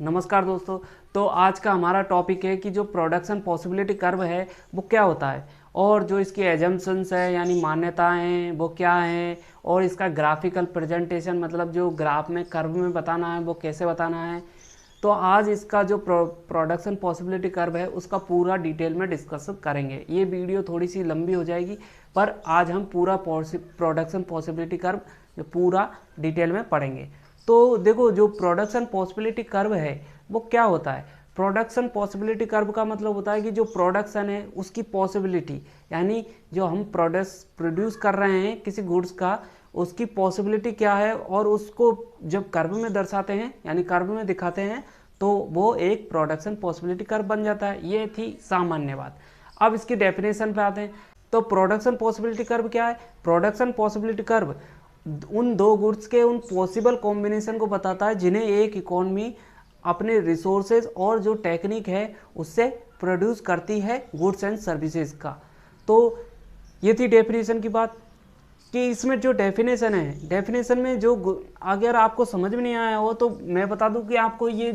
नमस्कार दोस्तों। तो आज का हमारा टॉपिक है कि जो प्रोडक्शन पॉसिबिलिटी कर्व है वो क्या होता है और जो इसकी एजम्पशंस है यानी मान्यताएं हैं वो क्या हैं और इसका ग्राफिकल प्रेजेंटेशन मतलब जो ग्राफ में कर्व में बताना है वो कैसे बताना है। तो आज इसका जो प्रोडक्शन पॉसिबिलिटी कर्व है उसका पूरा डिटेल में डिस्कस करेंगे। ये वीडियो थोड़ी सी लंबी हो जाएगी पर आज हम पूरा प्रोडक्शन पॉसिबिलिटी कर्व पूरा डिटेल में पढ़ेंगे। तो देखो, जो प्रोडक्शन पॉसिबिलिटी कर्व है वो क्या होता है। प्रोडक्शन पॉसिबिलिटी कर्व का मतलब होता है कि जो प्रोडक्शन है उसकी पॉसिबिलिटी यानी जो हम प्रोडक्ट्स प्रोड्यूस कर रहे हैं किसी गुड्स का उसकी पॉसिबिलिटी क्या है और उसको जब कर्व में दर्शाते हैं यानी कर्व में दिखाते हैं तो वो एक प्रोडक्शन पॉसिबिलिटी कर्व बन जाता है। ये थी सामान्य बात। अब इसकी डेफिनेशन पे आते हैं। तो प्रोडक्शन पॉसिबिलिटी कर्व क्या है। प्रोडक्शन पॉसिबिलिटी कर्व उन दो गुड्स के उन पॉसिबल कॉम्बिनेशन को बताता है जिन्हें एक इकोनॉमी अपने रिसोर्सेज और जो टेक्निक है उससे प्रोड्यूस करती है गुड्स एंड सर्विसेज का। तो ये थी डेफिनेशन की बात कि इसमें जो डेफिनेशन है डेफिनेशन में जो अगर आपको समझ में नहीं आया हो तो मैं बता दूं कि आपको ये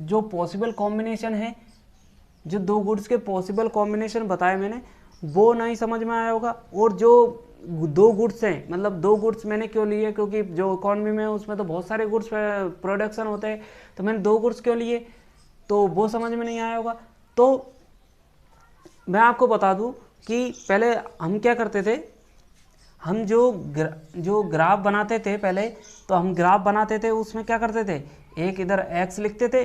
जो पॉसिबल कॉम्बिनेशन है जो दो गुड्स के पॉसिबल कॉम्बिनेशन बताए मैंने वो नहीं समझ में आया होगा। और जो दो गुड्स हैं मतलब दो गुड्स मैंने क्यों लिए क्योंकि जो इकॉनमी में है उसमें तो बहुत सारे गुड्स प्रोडक्शन होते हैं तो मैंने दो गुड्स क्यों लिए तो वो समझ में नहीं आया होगा। तो मैं आपको बता दूं कि पहले हम क्या करते थे। हम जो ग्राफ बनाते थे पहले तो हम ग्राफ बनाते थे उसमें क्या करते थे एक इधर x लिखते थे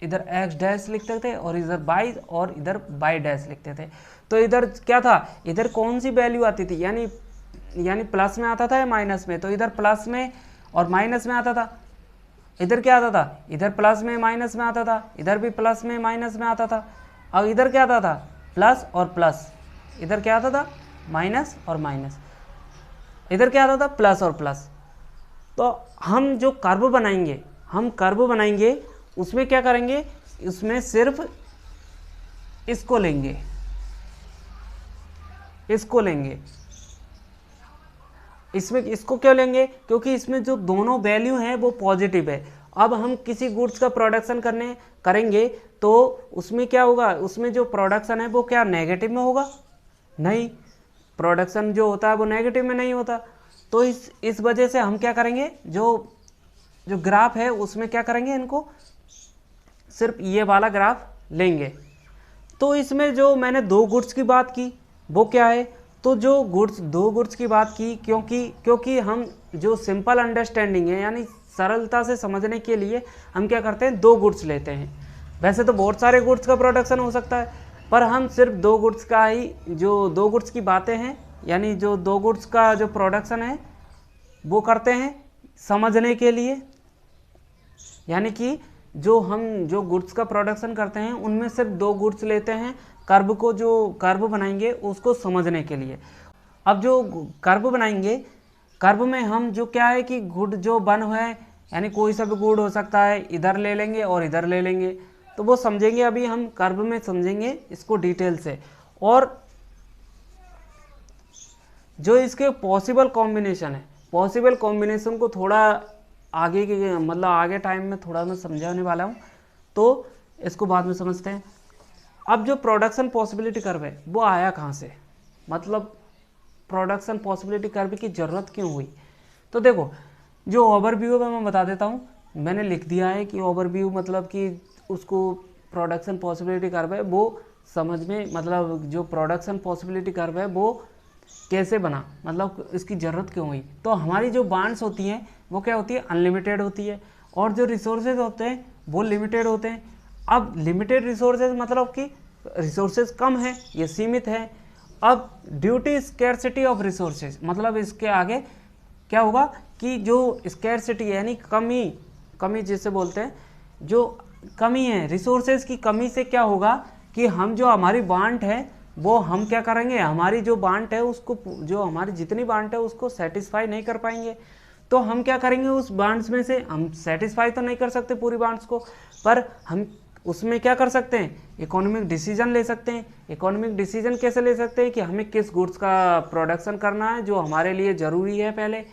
इधर x डैश लिखते थे और इधर y और इधर y डैश लिखते थे। तो इधर क्या था इधर कौन सी वैल्यू आती थी यानी प्लस में आता था या माइनस में। तो इधर प्लस में और माइनस में आता था। इधर क्या आता था इधर प्लस में माइनस में आता था इधर भी प्लस में माइनस में आता था। और इधर क्या आता था प्लस और प्लस इधर क्या आता था माइनस और माइनस इधर क्या आता था प्लस और प्लस। तो हम जो कर्व बनाएंगे उसमें क्या करेंगे उसमें सिर्फ इसको लेंगे इसमें इसको क्यों लेंगे क्योंकि इसमें जो दोनों वैल्यू हैं वो पॉजिटिव है। अब हम किसी गुड्स का प्रोडक्शन करेंगे तो उसमें क्या होगा उसमें जो प्रोडक्शन है वो क्या नेगेटिव में होगा नहीं। प्रोडक्शन जो होता है वो नेगेटिव में नहीं होता। तो इस वजह से हम क्या करेंगे जो ग्राफ है उसमें क्या करेंगे इनको सिर्फ ये वाला ग्राफ लेंगे। तो इसमें जो मैंने दो गुड्स की बात की वो क्या है तो जो दो गुड्स की बात की क्योंकि हम जो सिंपल अंडरस्टैंडिंग है यानी सरलता से समझने के लिए हम क्या करते हैं दो गुड्स लेते हैं। वैसे तो बहुत सारे गुड्स का प्रोडक्शन हो सकता है पर हम सिर्फ दो गुड्स का ही जो दो गुड्स की बातें हैं यानी जो दो गुड्स का जो प्रोडक्शन है वो करते हैं समझने के लिए। यानी कि जो गुड्स का प्रोडक्शन करते हैं उनमें सिर्फ दो गुड्स लेते हैं कर्व को जो कर्व बनाएंगे उसको समझने के लिए। अब जो कर्व बनाएंगे कर्व में हम जो क्या है कि गुड जो बन है यानी कोई सा भी गुड हो सकता है इधर ले लेंगे और इधर ले लेंगे तो वो समझेंगे। अभी हम कर्व में समझेंगे इसको डिटेल से। और जो इसके पॉसिबल कॉम्बिनेशन है पॉसिबल कॉम्बिनेशन को थोड़ा आगे के मतलब आगे टाइम में थोड़ा मैं समझाने वाला हूँ तो इसको बाद में समझते हैं। अब जो प्रोडक्शन पॉसिबिलिटी कर्व है वो आया कहाँ से मतलब प्रोडक्शन पॉसिबिलिटी कर्व की ज़रूरत क्यों हुई। तो देखो जो ओवरव्यू है मैं बता देता हूँ। मैंने लिख दिया है कि ओवरव्यू मतलब कि उसको प्रोडक्शन पॉसिबिलिटी कर्व है वो समझ में मतलब जो प्रोडक्शन पॉसिबिलिटी कर्व है वो कैसे बना मतलब इसकी ज़रूरत क्यों हुई। तो हमारी जो बांड्स होती हैं वो क्या होती है अनलिमिटेड होती है और जो रिसोर्सेज होते हैं वो लिमिटेड होते हैं। अब लिमिटेड रिसोर्सेज मतलब कि रिसोर्सेज कम है ये सीमित है। अब due to scarcity of resources मतलब इसके आगे क्या होगा कि जो स्कैरसिटी यानी कमी जिसे बोलते हैं जो कमी है रिसोर्सेज की कमी से क्या होगा कि हम जो हमारी बांट है वो हम क्या करेंगे हमारी जो बांट है उसको जो हमारी जितनी बांट है उसको सेटिस्फाई नहीं कर पाएंगे। तो हम क्या करेंगे उस बांड्स में से हम सेटिस्फाई तो नहीं कर सकते पूरी बांड्स को पर हम उसमें क्या कर सकते हैं इकोनॉमिक डिसीजन ले सकते हैं। इकोनॉमिक डिसीजन कैसे ले सकते हैं कि हमें किस गुड्स का प्रोडक्शन करना है जो हमारे लिए ज़रूरी है पहले।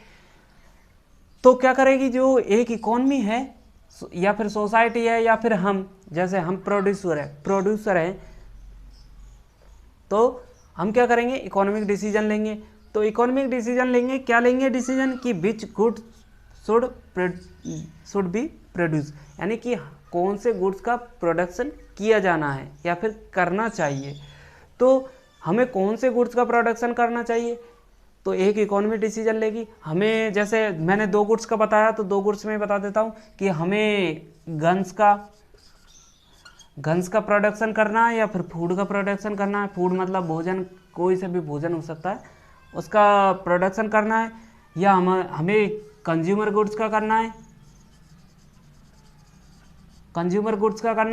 तो क्या करेगी जो एक इकोनॉमी है या फिर सोसाइटी है, या फिर हम, जैसे हम प्रोड्यूसर हैं, तो हम क्या करेंगे, इकोनॉमिक डिसीजन लेंगे। तो इकोनॉमिक डिसीजन लेंगे, क्या लेंगे डिसीजन, कि which goods should be produce, यानी कि कौन से गुड्स का प्रोडक्शन किया जाना है या फिर करना चाहिए। तो हमें कौन से गुड्स का प्रोडक्शन करना चाहिए, तो एक इकोनॉमी डिसीजन लेगी। हमें, जैसे मैंने 2 गुड्स का बताया, तो 2 गुड्स में बता देता हूँ कि हमें गन्स का प्रोडक्शन करना है या फिर फूड का प्रोडक्शन करना है। फूड मतलब भोजन, कोई से भी भोजन हो सकता है, उसका प्रोडक्शन करना है, या हमें कंज्यूमर गुड्स का करना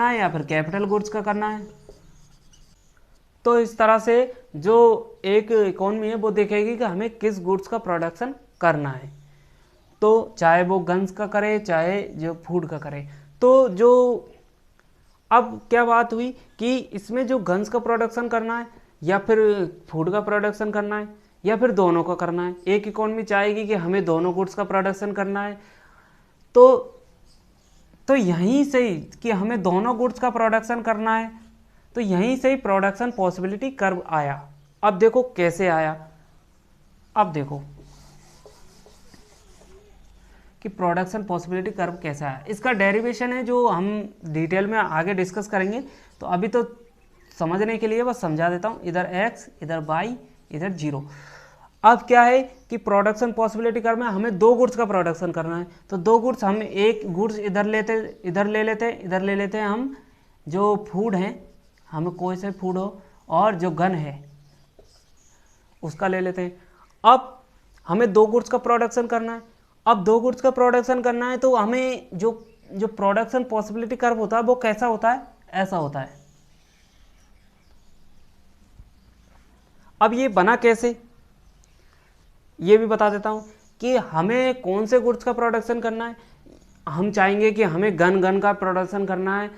है, या फिर कैपिटल गुड्स का करना है। तो इस तरह से जो एक इकोनॉमी है वो देखेगी कि हमें किस गुड्स का प्रोडक्शन करना है, तो चाहे वो गन्स का करे, चाहे जो फूड का करे। तो जो अब क्या बात हुई कि इसमें जो गन्स का प्रोडक्शन करना है या फिर फूड का प्रोडक्शन करना है या फिर दोनों का करना है। एक इकोनॉमी चाहेगी कि हमें दोनों गुड्स का प्रोडक्शन करना है, तो यहीं से ही कि हमें दोनों गुड्स का प्रोडक्शन करना है, तो यहीं से ही प्रोडक्शन पॉसिबिलिटी कर्व आया। अब देखो कैसे आया, अब देखो कि प्रोडक्शन पॉसिबिलिटी कर्व कैसा है। इसका डेरिवेशन है जो हम डिटेल में आगे डिस्कस करेंगे, तो अभी तो समझने के लिए बस समझा देता हूँ। इधर x, इधर y, इधर 0। अब क्या है कि प्रोडक्शन पॉसिबिलिटी कर्व में हमें 2 गुड्स का प्रोडक्शन करना है, तो 2 गुड्स, हम एक गुड्स इधर ले लेते हैं हम जो फूड है, हमें कोई से फूड हो, और जो गन है उसका ले लेते हैं। अब हमें 2 गुड्स का प्रोडक्शन करना है। अब 2 गुड्स का प्रोडक्शन करना है, तो हमें जो प्रोडक्शन पॉसिबिलिटी कर्व होता है वो कैसा होता है, ऐसा होता है। अब ये बना कैसे, ये भी बता देता हूँ कि हमें कौन से गुड्स का प्रोडक्शन करना है। हम चाहेंगे कि हमें गन का प्रोडक्शन करना है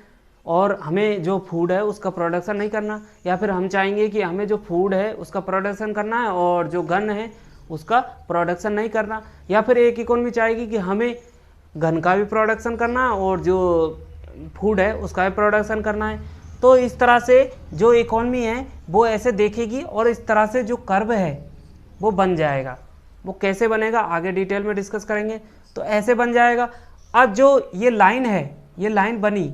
और हमें जो फूड है उसका प्रोडक्शन नहीं करना, या फिर हम चाहेंगे कि हमें जो फूड है उसका प्रोडक्शन करना है और जो गन है उसका प्रोडक्शन नहीं करना, या फिर एक इकोनॉमी चाहेगी कि हमें गन का भी प्रोडक्शन करना है और जो फूड है उसका भी प्रोडक्शन करना है। तो इस तरह से जो इकोनॉमी है वो ऐसे देखेगी और इस तरह से जो कर्व है वो बन जाएगा। वो कैसे बनेगा आगे डिटेल में डिस्कस करेंगे। तो ऐसे बन जाएगा। अब जो ये लाइन है, ये लाइन बनी,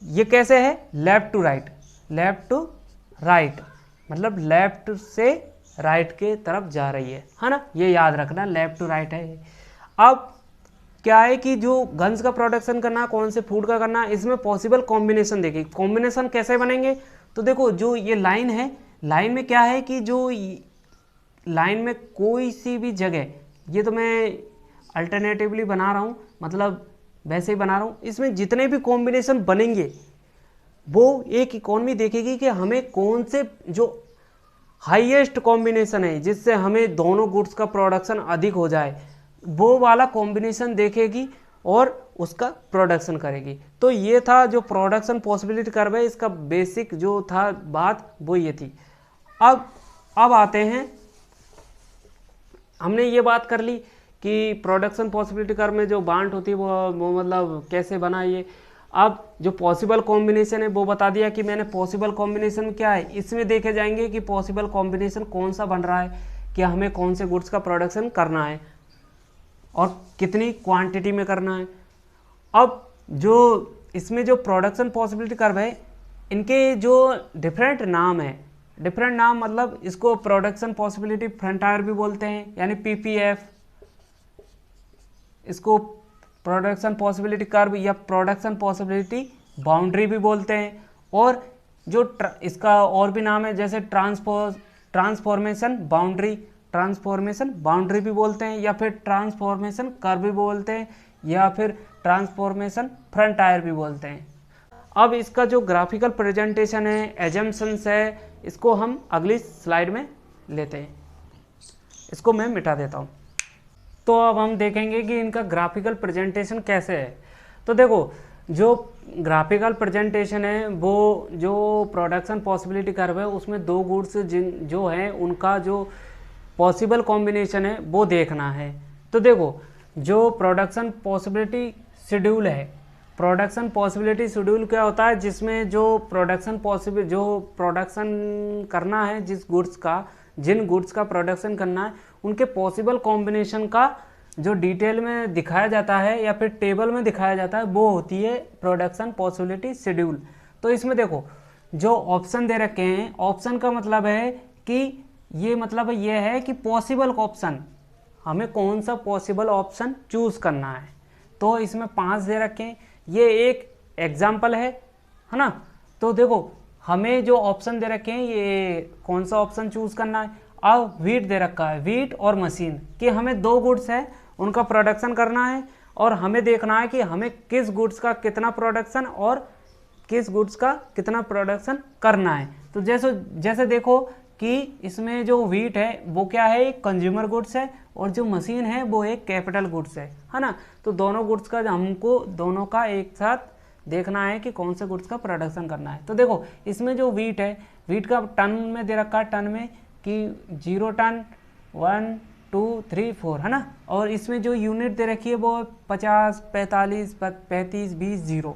ये कैसे है, लेफ्ट टू राइट, मतलब लेफ्ट से राइट के तरफ जा रही है ना, ये याद रखना, लेफ्ट टू राइट है। अब क्या है कि जो गन्स का प्रोडक्शन करना, कौन से फूड का करना, इसमें पॉसिबल कॉम्बिनेशन देखिए। कॉम्बिनेशन कैसे बनेंगे, तो देखो जो ये लाइन है, लाइन में क्या है कि जो लाइन में कोई सी भी जगह, ये तो मैं अल्टरनेटिवली बना रहा हूँ, मतलब वैसे ही बना रहा हूँ, इसमें जितने भी कॉम्बिनेशन बनेंगे वो एक इकोनॉमी देखेगी कि हमें कौन से जो हाईएस्ट कॉम्बिनेशन है जिससे हमें दोनों गुड्स का प्रोडक्शन अधिक हो जाए, वो वाला कॉम्बिनेशन देखेगी और उसका प्रोडक्शन करेगी। तो ये था जो प्रोडक्शन पॉसिबिलिटी कर्व है, इसका बेसिक जो था बात वो ये थी। अब आते हैं, हमने ये बात कर ली कि प्रोडक्शन पॉसिबिलिटी कर्व में जो बांट होती है वो मतलब कैसे बना ये। अब जो पॉसिबल कॉम्बिनेशन है वो बता दिया कि मैंने पॉसिबल कॉम्बिनेशन क्या है, इसमें देखे जाएंगे कि पॉसिबल कॉम्बिनेशन कौन सा बन रहा है, कि हमें कौन से गुड्स का प्रोडक्शन करना है और कितनी क्वांटिटी में करना है। अब जो इसमें जो प्रोडक्शन पॉसिबिलिटी कर्व है, इनके जो डिफरेंट नाम है, डिफरेंट नाम मतलब इसको प्रोडक्शन पॉसिबिलिटी फ्रंटायर भी बोलते हैं, यानी पीपीएफ, इसको प्रोडक्शन पॉसिबिलिटी कर्व या प्रोडक्शन पॉसिबिलिटी बाउंड्री भी बोलते हैं, और जो इसका और भी नाम है जैसे ट्रांसफॉर्मेशन बाउंड्री भी बोलते हैं, या फिर ट्रांसफॉर्मेशन कर्व भी बोलते हैं, या फिर ट्रांसफॉर्मेशन फ्रंटायर भी बोलते हैं। अब इसका जो ग्राफिकल प्रेजेंटेशन है, एजम्पशंस है, इसको हम अगली स्लाइड में लेते हैं। इसको मैं मिटा देता हूँ। तो अब हम देखेंगे कि इनका ग्राफिकल प्रेजेंटेशन कैसे है। तो देखो जो ग्राफिकल प्रेजेंटेशन है वो जो प्रोडक्शन पॉसिबिलिटी कर्व है उसमें 2 गुड्स जो हैं उनका जो पॉसिबल कॉम्बिनेशन है वो देखना है। तो देखो जो प्रोडक्शन पॉसिबिलिटी शेड्यूल है। प्रोडक्शन पॉसिबिलिटी शेड्यूल क्या होता है, जिसमें जो प्रोडक्शन करना है, जिन गुड्स का प्रोडक्शन करना है, उनके पॉसिबल कॉम्बिनेशन का जो डिटेल में दिखाया जाता है या फिर टेबल में दिखाया जाता है, वो होती है प्रोडक्शन पॉसिबिलिटी शेड्यूल। तो इसमें देखो जो ऑप्शन दे रखे हैं, ऑप्शन का मतलब है कि ये है कि पॉसिबल ऑप्शन, हमें कौन सा पॉसिबल ऑप्शन चूज करना है। तो इसमें 5 दे रखे हैं, ये एक एग्जाम्पल है ना। तो देखो हमें जो ऑप्शन दे रखे हैं, ये कौन सा ऑप्शन चूज करना है। अब वीट दे रखा है, वीट और मशीन, कि हमें 2 गुड्स है, उनका प्रोडक्शन करना है और हमें देखना है कि हमें किस गुड्स का कितना प्रोडक्शन और किस गुड्स का कितना प्रोडक्शन करना है। तो जैसे देखो कि इसमें जो वीट है वो क्या है, एक कंज्यूमर गुड्स है, और जो मशीन है वो एक कैपिटल गुड्स है ना। तो दोनों गुड्स का हमको दोनों का एक साथ देखना है कि कौन से गुड्स का प्रोडक्शन करना है। तो देखो इसमें जो वीट है, वीट का टन में दे रखा है, टन में कि 0 टन 1 2 3 4 है ना। और इसमें जो यूनिट दे रखी है वो 50 45 35 20 0।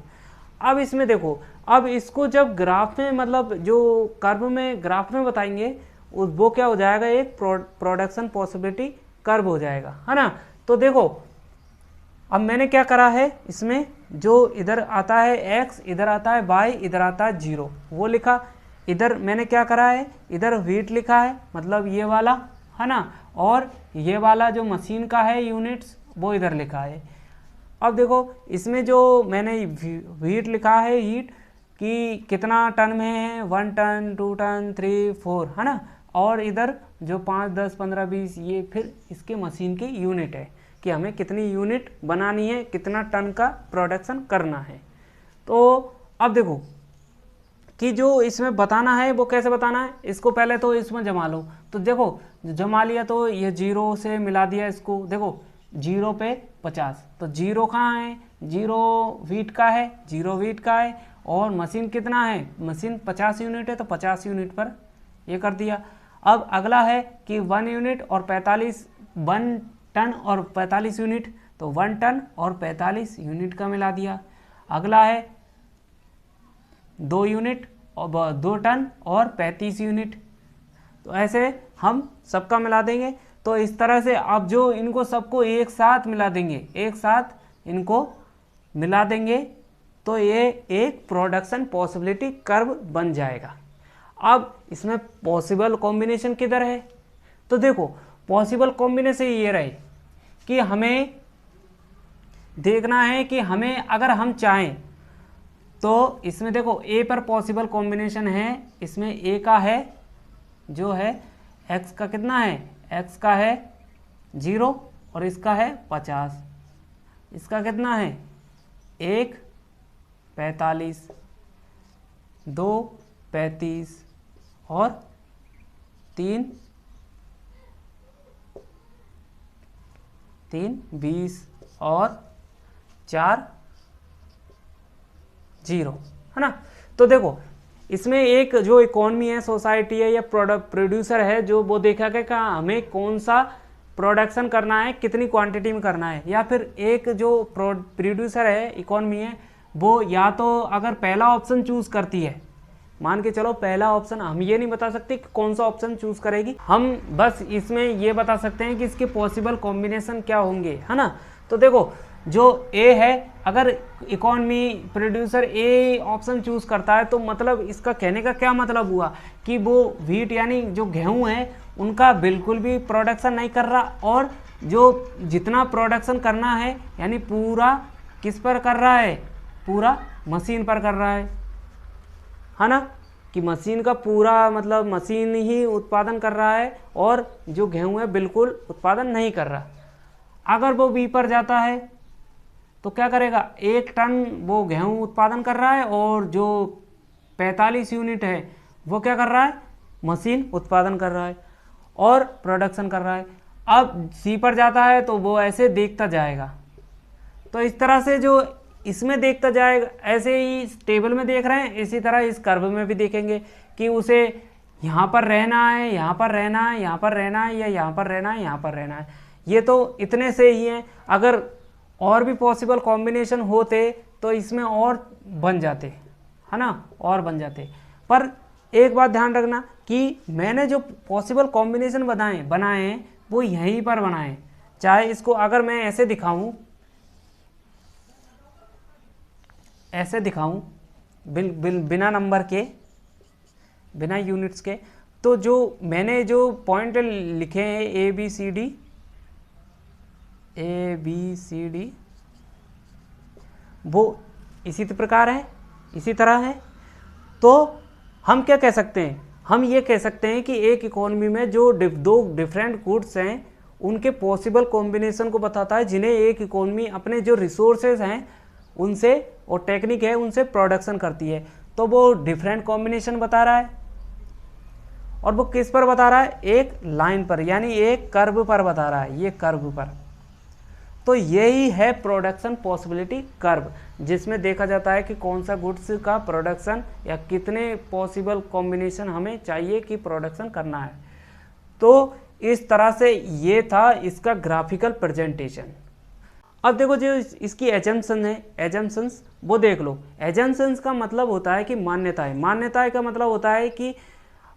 अब इसमें देखो, अब इसको जब ग्राफ में मतलब जो कर्व में ग्राफ में बताएंगे, वो क्या हो जाएगा, एक प्रोडक्शन पॉसिबिलिटी कर्व हो जाएगा, है ना। तो देखो अब मैंने क्या करा है, इसमें जो इधर आता है x, इधर आता है y, इधर आता है 0, वो लिखा। इधर मैंने क्या करा है, इधर वीट लिखा है, मतलब ये वाला, है ना। और ये वाला जो मशीन का है यूनिट्स, वो इधर लिखा है। अब देखो इसमें जो मैंने वीट लिखा है, हीट कि कितना टन में है, 1 टन 2 टन 3 4, है ना। और इधर जो 5 10 15 20, ये फिर इसके मशीन की यूनिट है कि हमें कितनी यूनिट बनानी है, कितना टन का प्रोडक्शन करना है। तो अब देखो कि जो इसमें बताना है वो कैसे बताना है, इसको पहले तो इसमें जमा लो। तो देखो जमा लिया तो ये 0 से मिला दिया इसको, देखो 0 पे 50, तो 0 कहाँ है, 0 वीट का है, 0 वीट का है। और मशीन कितना है, मशीन 50 यूनिट है, तो 50 यूनिट पर ये कर दिया। अब अगला है कि 1 यूनिट और 45, 1 टन और 45 यूनिट, तो 1 टन और 45 यूनिट का मिला दिया। अगला है 2 यूनिट और 2 टन और 35 यूनिट, तो ऐसे हम सबका मिला देंगे। तो इस तरह से आप जो इनको सबको एक साथ मिला देंगे, एक साथ इनको मिला देंगे, तो ये एक प्रोडक्शन पॉसिबिलिटी कर्व बन जाएगा। अब इसमें पॉसिबल कॉम्बिनेशन किधर है, तो देखो पॉसिबल कॉम्बिनेशन ये रहे कि हमें देखना है कि हमें अगर हम चाहें तो इसमें देखो ए पर पॉसिबल कॉम्बिनेशन है, इसमें ए का है जो है एक्स का कितना है, एक्स का है 0 और इसका है 50, इसका कितना है 1 45 2 35 और 3 20 और 4 0, है ना। तो देखो इसमें एक जो इकोनॉमी है, सोसाइटी है या प्रोड्यूसर है, जो वो देखा कि हमें कौन सा प्रोडक्शन करना है, कितनी क्वांटिटी में करना है। या फिर एक जो प्रोड्यूसर है, इकोनॉमी है, वो या तो अगर पहला ऑप्शन चूज करती है, मान के चलो पहला ऑप्शन, हम ये नहीं बता सकते कि कौन सा ऑप्शन चूज करेगी, हम बस इसमें ये बता सकते हैं कि इसके पॉसिबल कॉम्बिनेशन क्या होंगे, है ना। तो देखो जो ए है, अगर economy producer A option choose करता है, तो मतलब इसका कहने का क्या मतलब हुआ कि वो वीट यानी जो गेहूं है उनका बिल्कुल भी प्रोडक्शन नहीं कर रहा, और जो जितना प्रोडक्शन करना है यानी पूरा किस पर कर रहा है, पूरा मशीन पर कर रहा है ना। कि मशीन का पूरा मतलब मशीन ही उत्पादन कर रहा है, और जो गेहूं है बिल्कुल उत्पादन नहीं कर रहा। अगर वो बी पर जाता है तो क्या करेगा, 1 टन वो गेहूं उत्पादन कर रहा है, और जो 45 यूनिट है वो क्या कर रहा है, मशीन उत्पादन कर रहा है और प्रोडक्शन कर रहा है। अब सी पर जाता है तो वो ऐसे देखता जाएगा। तो इस तरह से जो इसमें देखता जाएगा, ऐसे ही इस टेबल में देख रहे हैं, इसी तरह इस कर्व में भी देखेंगे कि उसे यहाँ पर रहना है, यहाँ पर रहना है, यहाँ पर रहना है, या यहाँ पर रहना है, यहाँ पर रहना है। ये तो इतने से ही हैं। अगर और भी पॉसिबल कॉम्बिनेशन होते तो इसमें और बन जाते, है ना, और बन जाते। पर एक बात ध्यान रखना कि मैंने जो पॉसिबल कॉम्बिनेशन बनाए हैं वो यहीं पर बनाए। चाहे इसको अगर मैं ऐसे दिखाऊं, ऐसे दिखाऊं बिना नंबर के, बिना यूनिट्स के, तो जो मैंने जो पॉइंट लिखे हैं ए बी सी डी वो इसी प्रकार है, इसी तरह है। तो हम क्या कह सकते हैं, हम ये कह सकते हैं कि एक इकोनॉमी में जो दो डिफरेंट गुड्स हैं उनके पॉसिबल कॉम्बिनेशन को बताता है, जिन्हें एक इकोनॉमी अपने जो रिसोर्सेज हैं उनसे और टेक्निक है उनसे प्रोडक्शन करती है। तो वो डिफरेंट कॉम्बिनेशन बता रहा है, और वो किस पर बता रहा है, एक लाइन पर, यानी एक कर्व पर बता रहा है, ये कर्व पर। तो यही है प्रोडक्शन पॉसिबिलिटी कर्व, जिसमें देखा जाता है कि कौन सा गुड्स का प्रोडक्शन या कितने पॉसिबल कॉम्बिनेशन हमें चाहिए कि प्रोडक्शन करना है। तो इस तरह से ये था इसका ग्राफिकल प्रेजेंटेशन। अब देखो जो इसकी एजम्पशन है, एजम्पशंस वो देख लो। एजम्पशंस का मतलब होता है कि मान्यताएं, मान्यताएं का मतलब होता है कि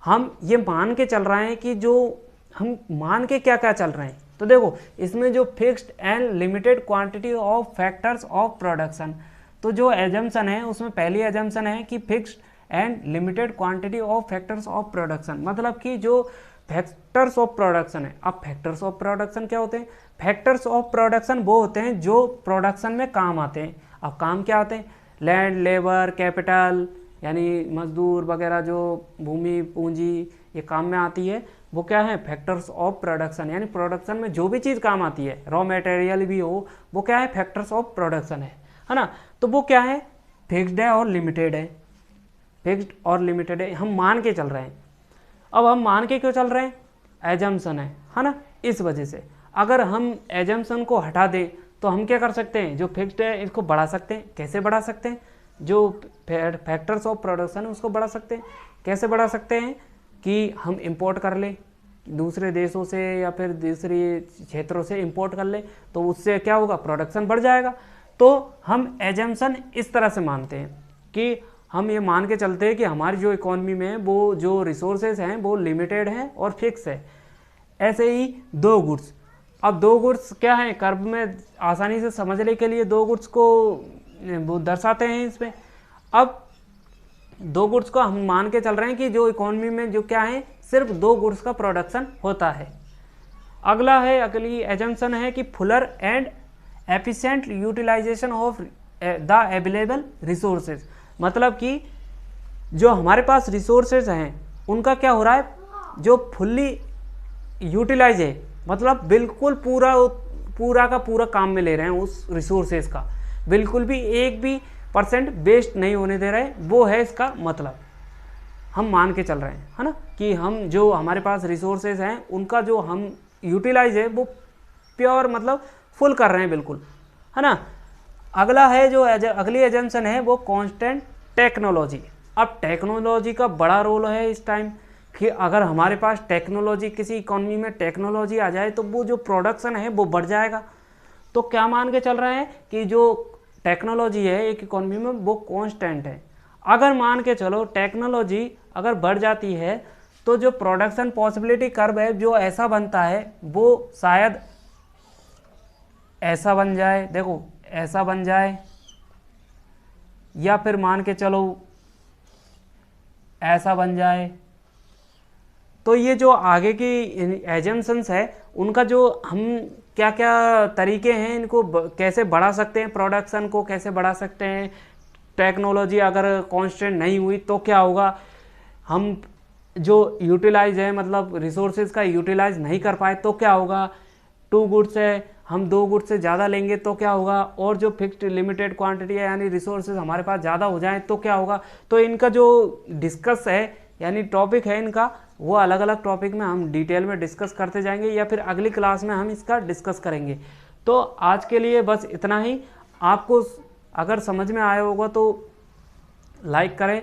हम ये मान के चल रहे हैं कि जो हम मान के क्या क्या चल रहे हैं। तो देखो इसमें जो fixed and limited quantity of factors of production, तो जो एजम्पशन है उसमें पहली एजम्पशन है कि fixed and limited quantity of factors of production, मतलब कि जो फैक्टर्स ऑफ प्रोडक्शन है। अब फैक्टर्स ऑफ प्रोडक्शन क्या होते हैं, फैक्टर्स ऑफ प्रोडक्शन वो होते हैं जो प्रोडक्शन में काम आते हैं। अब काम क्या आते हैं, लैंड, लेबर, कैपिटल, यानी मजदूर वगैरह, जो भूमि पूंजी ये काम में आती है, वो क्या है, फैक्टर्स ऑफ प्रोडक्शन, यानी प्रोडक्शन में जो भी चीज़ काम आती है, रॉ मटेरियल भी हो, वो क्या है, फैक्टर्स ऑफ प्रोडक्शन है ना। तो वो क्या है, फिक्स्ड है और लिमिटेड है, फिक्स्ड और लिमिटेड है, हम मान के चल रहे हैं। अब हम मान के क्यों चल रहे हैं, एजम्पशन है ना, इस वजह से। अगर हम एजम्पशन को हटा दें तो हम क्या कर सकते हैं, जो फिक्स्ड है इसको बढ़ा सकते हैं। कैसे बढ़ा सकते हैं, जो फैक्टर्स ऑफ प्रोडक्शन है उसको बढ़ा सकते हैं। कैसे बढ़ा सकते हैं कि हम इंपोर्ट कर लें दूसरे देशों से या फिर दूसरे क्षेत्रों से इंपोर्ट कर लें, तो उससे क्या होगा, प्रोडक्शन बढ़ जाएगा। तो हम एजम्पशन इस तरह से मानते हैं कि हम ये मान के चलते हैं कि हमारी जो इकोनॉमी में है वो जो रिसोर्सेज हैं वो लिमिटेड हैं और फिक्स है। ऐसे ही दो गुड्स, अब दो गुड्स क्या हैं, कर्व में आसानी से समझने के लिए दो गुड्स को वो दर्शाते हैं इसमें। अब दो गुड्स को हम मान के चल रहे हैं कि जो इकोनॉमी में जो क्या है, सिर्फ दो गुड्स का प्रोडक्शन होता है। अगली एजम्पशन है कि fuller and efficient utilization of the available resources, मतलब कि जो हमारे पास रिसोर्सेज हैं उनका क्या हो रहा है, जो फुल्ली यूटिलाइज है, मतलब बिल्कुल पूरा का पूरा काम में ले रहे हैं उस रिसोर्सेज का, बिल्कुल भी 1% वेस्ट नहीं होने दे रहे, वो है इसका मतलब। हम मान के चल रहे हैं, है ना, कि हम जो हमारे पास रिसोर्सेज हैं उनका जो हम यूटिलाइज है वो प्योर मतलब फुल कर रहे हैं बिल्कुल, है ना। अगला है जो अगली एजम्पशन है वो कांस्टेंट टेक्नोलॉजी। अब टेक्नोलॉजी का बड़ा रोल है इस टाइम कि अगर हमारे पास टेक्नोलॉजी, किसी इकोनॉमी में टेक्नोलॉजी आ जाए तो वो जो प्रोडक्शन है वो बढ़ जाएगा। तो क्या मान के चल रहे हैं कि जो टेक्नोलॉजी है एक इकोनॉमी में वो कांस्टेंट है। अगर मान के चलो टेक्नोलॉजी अगर बढ़ जाती है तो जो प्रोडक्शन पॉसिबिलिटी कर्व है जो ऐसा बनता है वो शायद ऐसा बन जाए, देखो ऐसा बन जाए, या फिर मान के चलो ऐसा बन जाए। तो ये जो आगे की एजम्पशंस है उनका जो हम क्या क्या तरीके हैं, इनको कैसे बढ़ा सकते हैं, प्रोडक्शन को कैसे बढ़ा सकते हैं। टेक्नोलॉजी अगर कांस्टेंट नहीं हुई तो क्या होगा, हम जो यूटिलाइज है मतलब रिसोर्सेज का यूटिलाइज नहीं कर पाए तो क्या होगा, टू गुड्स है हम दो गुड्स से ज़्यादा लेंगे तो क्या होगा, और जो फिक्स्ड लिमिटेड क्वांटिटी है यानी रिसोर्सेज हमारे पास ज़्यादा हो जाएं तो क्या होगा। तो इनका जो डिस्कस है यानी टॉपिक है इनका, वो अलग अलग टॉपिक में हम डिटेल में डिस्कस करते जाएंगे या फिर अगली क्लास में हम इसका डिस्कस करेंगे। तो आज के लिए बस इतना ही। आपको अगर समझ में आया होगा तो लाइक करें,